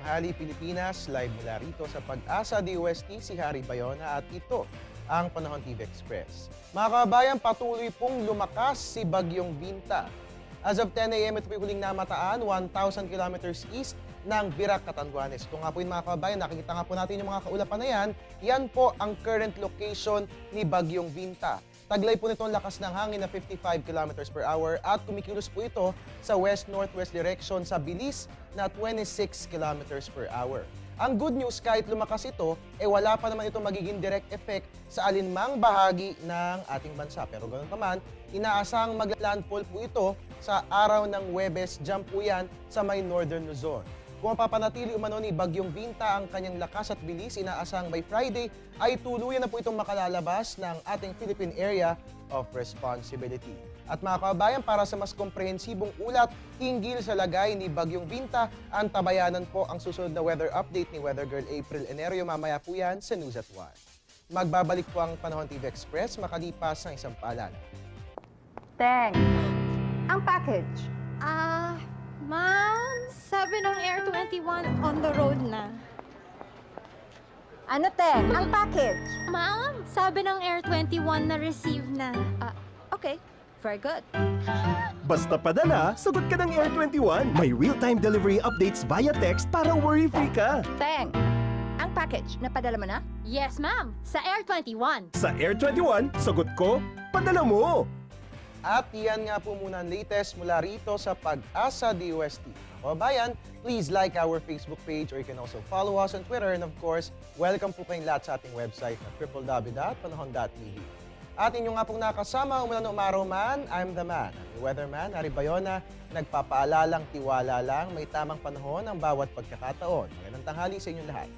tanghali Pilipinas, live mula rito sa Pag-asa DOST si Harry Bayona at ito ang Panahon TV Express. Mga kababayan, patuloy pong lumakas si Bagyong Binta. As of 10 a.m. ito po huling namataan 1,000 kilometers east ng Virac, Catanduanes. Kung nga po yung mga kababayan, nakikita nga po natin yung mga kaulapan na yan, yan po ang current location ni Bagyong Binta. Taglay po nito ang lakas ng hangin na 55 kilometers per hour at kumikilos po ito sa west-northwest direction sa bilis na 26 kilometers per hour. Ang good news, kahit lumakas ito, wala pa naman ito magiging direct effect sa alinmang bahagi ng ating bansa. Pero ganoon pa man, inaasang mag-landfall po ito sa araw ng Huwebes, dyan po yan sa may northern Luzon. Kung mapapanatili umano ni Bagyong Binta ang kanyang lakas at bilis, inaasang by Friday ay tuluyan na po itong makalalabas ng ating Philippine Area of Responsibility. At mga kababayan, para sa mas komprehensibong ulat hinggil sa lagay ni Bagyong Binta, ang tabayanan po ang susunod na weather update ni Weather Girl April Enerio. Mamaya po yan sa News at 1. Magbabalik po ang Panahon TV Express makalipas ng isang paalala. Teng, ang package. Ma'am, sabi ng Air 21 on the road na. Ano, Teng? Ang package. Ma'am, sabi ng Air 21 na receive na. Okay, very good. Basta padala, sagot ka ng Air 21. May real-time delivery updates via text para worry-free ka. Teng, ang package, napadala mo na? Yes, ma'am, sa Air 21. Sa Air 21, sagot ko, padala mo. At yan nga po muna ang latest mula rito sa Pag-asa DOST. Kababayan, please like our Facebook page or you can also follow us on Twitter. And of course, welcome po kayong lahat sa ating website na www.panahon.tv. At inyong nga pong nakasama, umulan o umaraw man, I'm the man. The weatherman, Harry Bayona, nagpapaalalang tiwala lang, may tamang panahon ang bawat pagkakataon. Magandang tanghali sa inyong lahat.